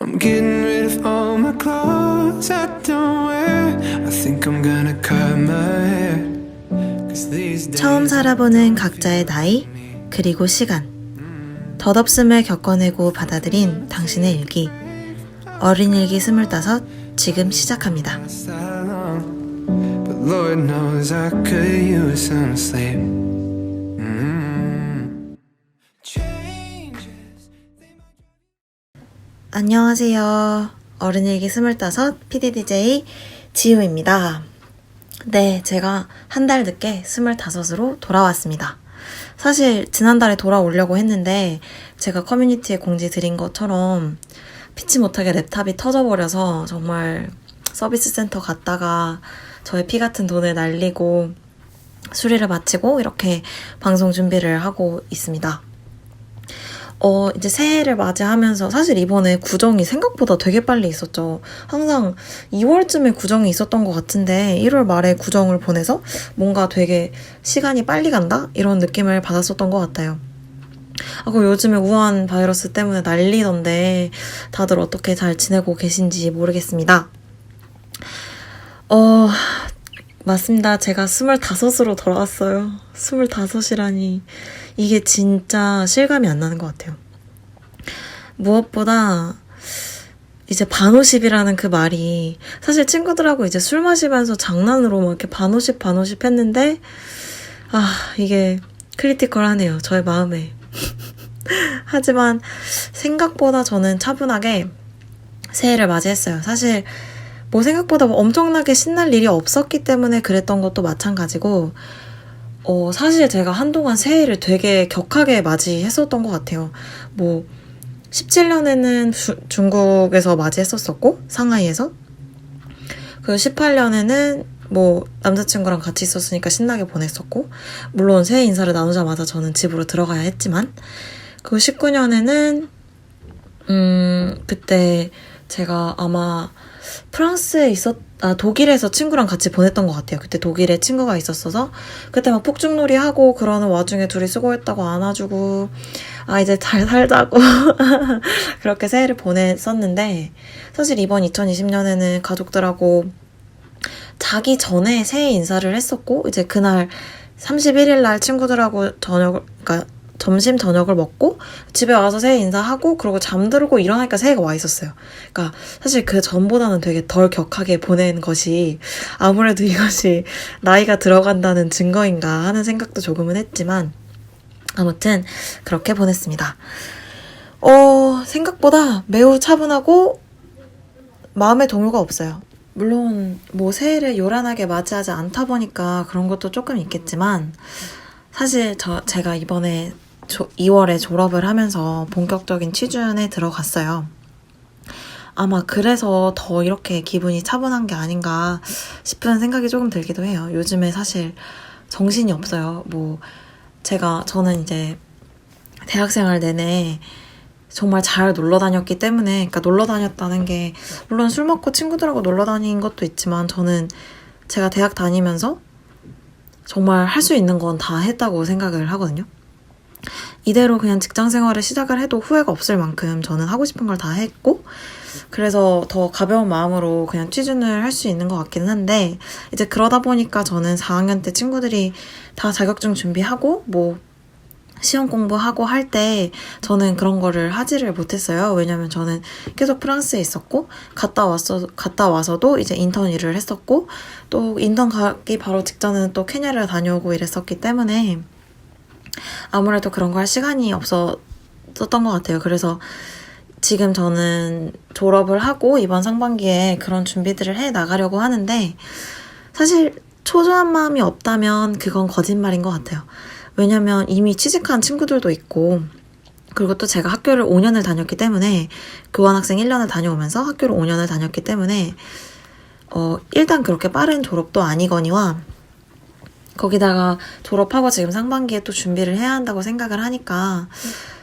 I'm getting rid of all my clothes I don't wear. I think I'm gonna cut my hair. 'Cause these days 처음 살아보는 각자의 나이, 그리고 시간. 덧없음을 겪어내고 받아들인 당신의 일기. 어린 일기 25, 지금 시작합니다. last that long. But Lord knows I could use some sleep. Changes. 안녕하세요. 어른일기 25 PDDJ 지우입니다. 네, 제가 한 달 늦게 25으로 돌아왔습니다. 사실 지난달에 돌아오려고 했는데 제가 커뮤니티에 공지 드린 것처럼 피치 못하게 랩탑이 터져버려서 정말 서비스 센터 갔다가 저의 피 같은 돈을 날리고 수리를 마치고 이렇게 방송 준비를 하고 있습니다. 이제 새해를 맞이하면서 사실 이번에 구정이 생각보다 되게 빨리 있었죠. 항상 2월쯤에 구정이 있었던 것 같은데 1월 말에 구정을 보내서 뭔가 되게 시간이 빨리 간다? 이런 느낌을 받았었던 것 같아요. 그리고 요즘에 우한 바이러스 때문에 난리던데 다들 어떻게 잘 지내고 계신지 모르겠습니다. 맞습니다. 제가 25으로 돌아왔어요. 25이라니. 이게 진짜 실감이 안 나는 것 같아요. 무엇보다 이제 반오십이라는 그 말이 사실 친구들하고 이제 술 마시면서 장난으로 막 이렇게 반오십 했는데 이게 크리티컬하네요. 저의 마음에. 하지만 생각보다 저는 차분하게 새해를 맞이했어요. 사실 뭐 생각보다 엄청나게 신날 일이 없었기 때문에 그랬던 것도 마찬가지고 사실 제가 한동안 새해를 되게 격하게 맞이했었던 것 같아요. 뭐 17년에는 중국에서 맞이했었었고 상하이에서 그 18년에는 뭐 남자친구랑 같이 있었으니까 신나게 보냈었고 물론 새해 인사를 나누자마자 저는 집으로 들어가야 했지만 그 19년에는 그때 제가 아마 프랑스에 독일에서 친구랑 같이 보냈던 것 같아요. 그때 독일에 친구가 있었어서 그때 막 폭죽놀이 하고 그러는 와중에 둘이 수고했다고 안아주고 이제 잘 살자고 그렇게 새해를 보냈었는데 사실 이번 2020년에는 가족들하고 자기 전에 새해 인사를 했었고 이제 그날 31일 날 친구들하고 점심 저녁을 먹고 집에 와서 새해 인사하고 그러고 잠들고 일어나니까 새해가 와 있었어요. 그러니까 사실 그 전보다는 되게 덜 격하게 보낸 것이 아무래도 이것이 나이가 들어간다는 증거인가 하는 생각도 조금은 했지만 아무튼 그렇게 보냈습니다. 생각보다 매우 차분하고 마음의 동요가 없어요. 물론 뭐 새해를 요란하게 맞이하지 않다 보니까 그런 것도 조금 있겠지만 사실 제가 이번에 2월에 졸업을 하면서 본격적인 취준에 들어갔어요. 아마 그래서 더 이렇게 기분이 차분한 게 아닌가 싶은 생각이 조금 들기도 해요. 요즘에 사실 정신이 없어요. 저는 이제 대학생활 내내 정말 잘 놀러 다녔기 때문에, 그러니까 놀러 다녔다는 게 물론 술 먹고 친구들하고 놀러 다닌 것도 있지만 저는 제가 대학 다니면서 정말 할 수 있는 건 다 했다고 생각을 하거든요. 이대로 그냥 직장 생활을 시작을 해도 후회가 없을 만큼 저는 하고 싶은 걸 다 했고 그래서 더 가벼운 마음으로 그냥 취준을 할 수 있는 것 같기는 한데 이제 그러다 보니까 저는 4학년 때 친구들이 다 자격증 준비하고 시험 공부하고 할 때 저는 그런 거를 하지를 못했어요. 왜냐면 저는 계속 프랑스에 있었고 갔다 와서도 이제 인턴 일을 했었고 또 인턴 가기 바로 직전에는 또 케냐를 다녀오고 이랬었기 때문에 아무래도 그런 거 할 시간이 없었던 것 같아요. 그래서 지금 저는 졸업을 하고 이번 상반기에 그런 준비들을 해 나가려고 하는데 사실 초조한 마음이 없다면 그건 거짓말인 것 같아요. 왜냐면 이미 취직한 친구들도 있고 그리고 또 제가 학교를 5년을 다녔기 때문에 교환학생 1년을 다녀오면서 학교를 5년을 다녔기 때문에 일단 그렇게 빠른 졸업도 아니거니와 거기다가 졸업하고 지금 상반기에 또 준비를 해야 한다고 생각을 하니까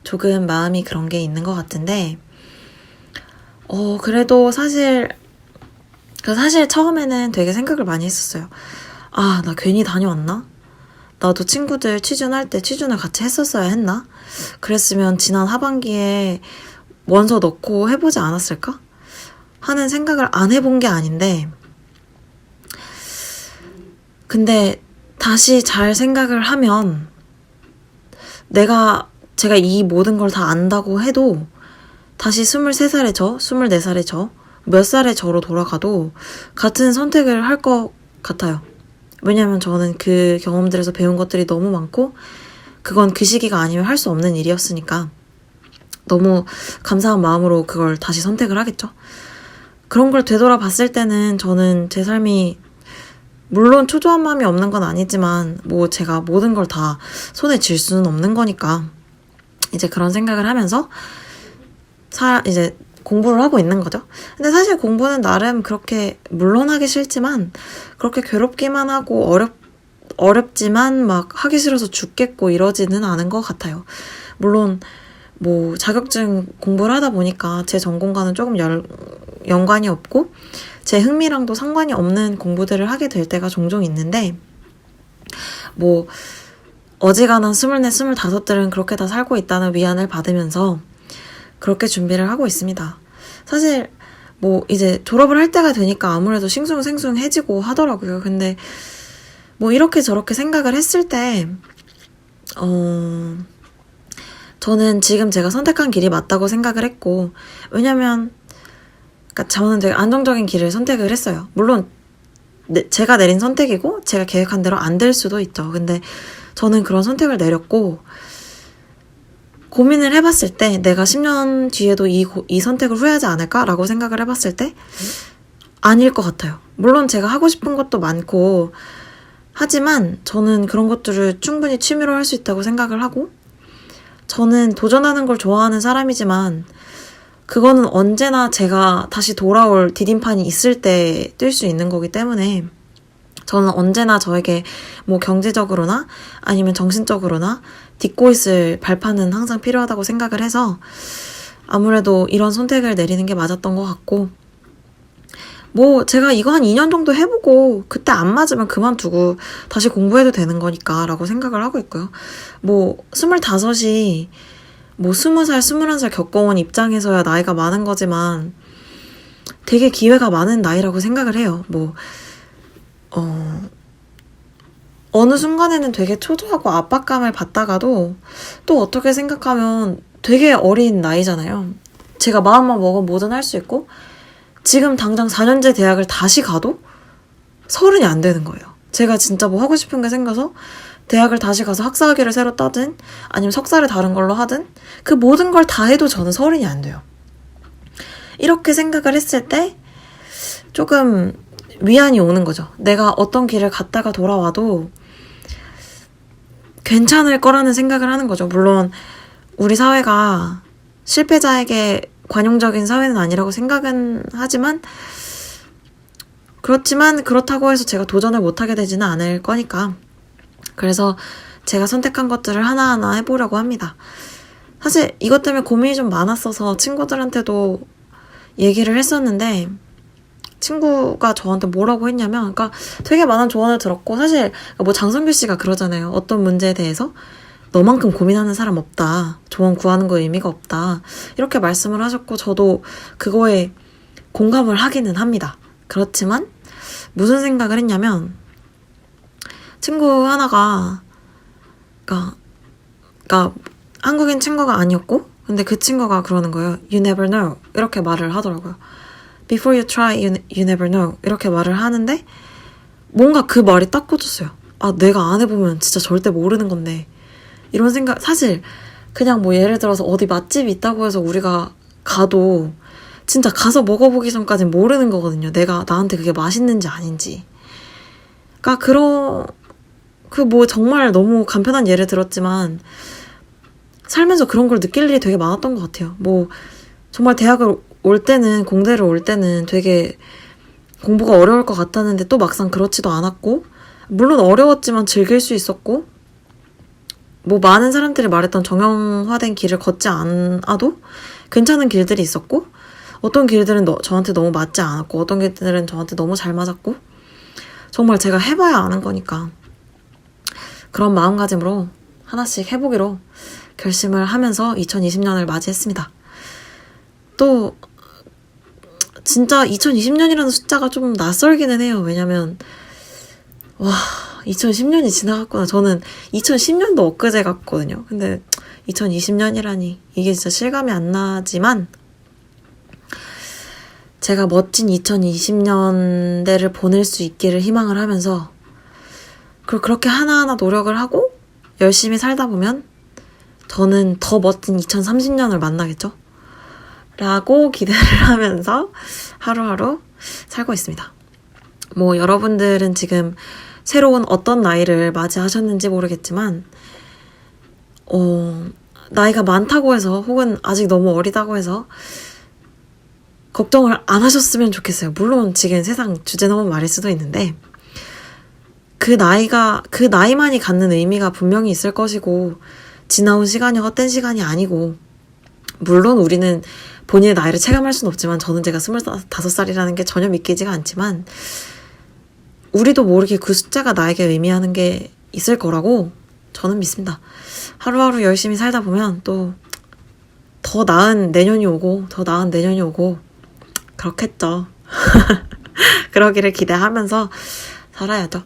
조금 마음이 그런 게 있는 것 같은데 그래도 사실 처음에는 되게 생각을 많이 했었어요. 나 괜히 다녀왔나? 나도 친구들 취준할 때 취준을 같이 했었어야 했나? 그랬으면 지난 하반기에 먼저 넣고 해보지 않았을까? 하는 생각을 안 해본 게 아닌데, 근데 다시 잘 생각을 하면 제가 이 모든 걸 다 안다고 해도 다시 23살의 저, 24살의 저, 몇 살의 저로 돌아가도 같은 선택을 할 것 같아요. 왜냐면 저는 그 경험들에서 배운 것들이 너무 많고 그건 그 시기가 아니면 할 수 없는 일이었으니까 너무 감사한 마음으로 그걸 다시 선택을 하겠죠. 그런 걸 되돌아봤을 때는 저는 제 삶이 물론 초조한 마음이 없는 건 아니지만 뭐 제가 모든 걸 다 손에 쥘 수는 없는 거니까 이제 그런 생각을 하면서 이제 공부를 하고 있는 거죠. 근데 사실 공부는 나름 그렇게 물론 하기 싫지만 그렇게 괴롭기만 하고 어렵지만 막 하기 싫어서 죽겠고 이러지는 않은 것 같아요. 물론 뭐 자격증 공부를 하다 보니까 제 전공과는 조금 연관이 없고 제 흥미랑도 상관이 없는 공부들을 하게 될 때가 종종 있는데 뭐 어지간한 24, 25들은 그렇게 다 살고 있다는 위안을 받으면서 그렇게 준비를 하고 있습니다. 사실 뭐 이제 졸업을 할 때가 되니까 아무래도 싱숭생숭해지고 하더라고요. 근데 뭐 이렇게 저렇게 생각을 했을 때 저는 지금 제가 선택한 길이 맞다고 생각을 했고 왜냐면 그러니까 저는 되게 안정적인 길을 선택을 했어요. 물론 제가 내린 선택이고 제가 계획한 대로 안 될 수도 있죠. 근데 저는 그런 선택을 내렸고 고민을 해봤을 때 내가 10년 뒤에도 이 선택을 후회하지 않을까라고 생각을 해봤을 때 아닐 것 같아요. 물론 제가 하고 싶은 것도 많고 하지만 저는 그런 것들을 충분히 취미로 할 수 있다고 생각을 하고 저는 도전하는 걸 좋아하는 사람이지만 그거는 언제나 제가 다시 돌아올 디딤판이 있을 때 뛸 수 있는 거기 때문에 저는 언제나 저에게 뭐 경제적으로나 아니면 정신적으로나 딛고 있을 발판은 항상 필요하다고 생각을 해서 아무래도 이런 선택을 내리는 게 맞았던 것 같고 뭐 제가 이거 한 2년 정도 해보고 그때 안 맞으면 그만두고 다시 공부해도 되는 거니까 라고 생각을 하고 있고요. 뭐 25이 뭐 20살, 21살 겪어온 입장에서야 나이가 많은 거지만 되게 기회가 많은 나이라고 생각을 해요. 뭐 어느 순간에는 되게 초조하고 압박감을 받다가도 또 어떻게 생각하면 되게 어린 나이잖아요. 제가 마음만 먹으면 뭐든 할 수 있고 지금 당장 4년제 대학을 다시 가도 30이 안 되는 거예요. 제가 진짜 뭐 하고 싶은 게 생겨서 대학을 다시 가서 학사학위를 새로 따든 아니면 석사를 다른 걸로 하든 그 모든 걸 다 해도 저는 30이 안 돼요. 이렇게 생각을 했을 때 조금 위안이 오는 거죠. 내가 어떤 길을 갔다가 돌아와도 괜찮을 거라는 생각을 하는 거죠. 물론 우리 사회가 실패자에게 관용적인 사회는 아니라고 생각은 하지만 그렇지만 그렇다고 해서 제가 도전을 못하게 되지는 않을 거니까 그래서 제가 선택한 것들을 하나하나 해보려고 합니다. 사실 이것 때문에 고민이 좀 많았어서 친구들한테도 얘기를 했었는데 친구가 저한테 뭐라고 했냐면 그러니까 되게 많은 조언을 들었고 사실 뭐 장성규 씨가 그러잖아요. 어떤 문제에 대해서 너만큼 고민하는 사람 없다. 조언 구하는 거 의미가 없다. 이렇게 말씀을 하셨고 저도 그거에 공감을 하기는 합니다. 그렇지만 무슨 생각을 했냐면 친구 하나가 그러니까 한국인 친구가 아니었고 근데 그 친구가 그러는 거예요. You never know. 이렇게 말을 하더라고요. Before you try, you never know. 이렇게 말을 하는데 뭔가 그 말이 딱 꽂혔어요. 아, 내가 안 해보면 진짜 절대 모르는 건데 이런 생각 사실 그냥 뭐 예를 들어서 어디 맛집이 있다고 해서 우리가 가도 진짜 가서 먹어보기 전까진 모르는 거거든요. 내가 나한테 그게 맛있는지 아닌지. 그러니까 뭐 정말 너무 간편한 예를 들었지만 살면서 그런 걸 느낄 일이 되게 많았던 것 같아요. 뭐 정말 대학을 올 때는 공대를 올 때는 되게 공부가 어려울 것 같았는데 또 막상 그렇지도 않았고 물론 어려웠지만 즐길 수 있었고 뭐 많은 사람들이 말했던 정형화된 길을 걷지 않아도 괜찮은 길들이 있었고 어떤 길들은 저한테 너무 맞지 않았고 어떤 길들은 저한테 너무 잘 맞았고 정말 제가 해봐야 아는 거니까 그런 마음가짐으로 하나씩 해보기로 결심을 하면서 2020년을 맞이했습니다. 또 진짜 2020년이라는 숫자가 좀 낯설기는 해요. 왜냐면 와 2010년이 지나갔구나. 저는 2010년도 엊그제 같거든요. 근데 2020년이라니 이게 진짜 실감이 안 나지만 제가 멋진 2020년대를 보낼 수 있기를 희망을 하면서 그리고 그렇게 하나하나 노력을 하고 열심히 살다 보면 저는 더 멋진 2030년을 만나겠죠? 라고 기대를 하면서 하루하루 살고 있습니다. 뭐 여러분들은 지금 새로운 어떤 나이를 맞이하셨는지 모르겠지만 나이가 많다고 해서 혹은 아직 너무 어리다고 해서 걱정을 안 하셨으면 좋겠어요. 물론 지금 세상 주제넘은 말일 수도 있는데 그 나이만이 갖는 의미가 분명히 있을 것이고 지나온 시간이 헛된 시간이 아니고 물론 우리는 본인의 나이를 체감할 수는 없지만 저는 제가 25살이라는 게 전혀 믿기지가 않지만 우리도 모르게 그 숫자가 나에게 의미하는 게 있을 거라고 저는 믿습니다. 하루하루 열심히 살다 보면 또 더 나은 내년이 오고 더 나은 내년이 오고 그렇겠죠. 그러기를 기대하면서 살아야죠.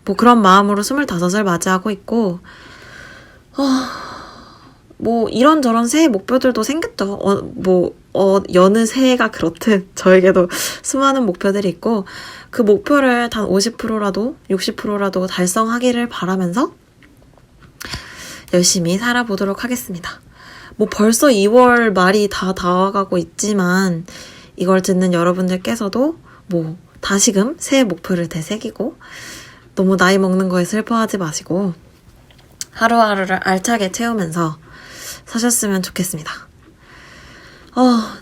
뭐 그런 마음으로 25을 맞이하고 있고 뭐 이런저런 새해 목표들도 생겼죠. 여느 새해가 그렇듯 저에게도 수많은 목표들이 있고 그 목표를 단 50%라도 60%라도 달성하기를 바라면서 열심히 살아보도록 하겠습니다. 뭐 벌써 2월 말이 다 다가가고 있지만 이걸 듣는 여러분들께서도 뭐 다시금 새해 목표를 되새기고 너무 나이 먹는 거에 슬퍼하지 마시고 하루하루를 알차게 채우면서 사셨으면 좋겠습니다.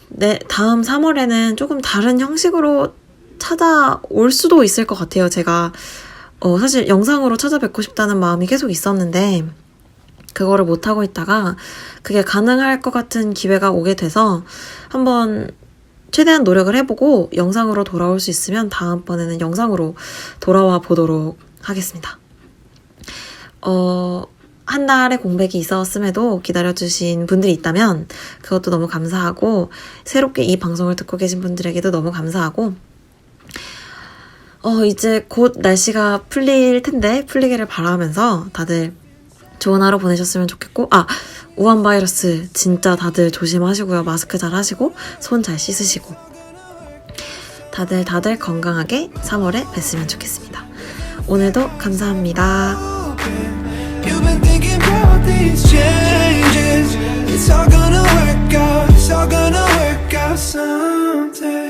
네, 다음 3월에는 조금 다른 형식으로 찾아올 수도 있을 것 같아요. 제가 사실 영상으로 찾아뵙고 싶다는 마음이 계속 있었는데 그거를 못하고 있다가 그게 가능할 것 같은 기회가 오게 돼서 한번 최대한 노력을 해보고 영상으로 돌아올 수 있으면 다음번에는 영상으로 돌아와 보도록 하겠습니다. 한 달의 공백이 있었음에도 기다려주신 분들이 있다면 그것도 너무 감사하고 새롭게 이 방송을 듣고 계신 분들에게도 너무 감사하고 이제 곧 날씨가 풀릴 텐데 풀리기를 바라면서 다들 좋은 하루 보내셨으면 좋겠고 우한 바이러스 진짜 다들 조심하시고요. 마스크 잘 하시고 손 잘 씻으시고 다들 건강하게 3월에 뵀으면 좋겠습니다. 오늘도 감사합니다. You've been thinking about these changes. It's all gonna work out. It's all gonna work out someday.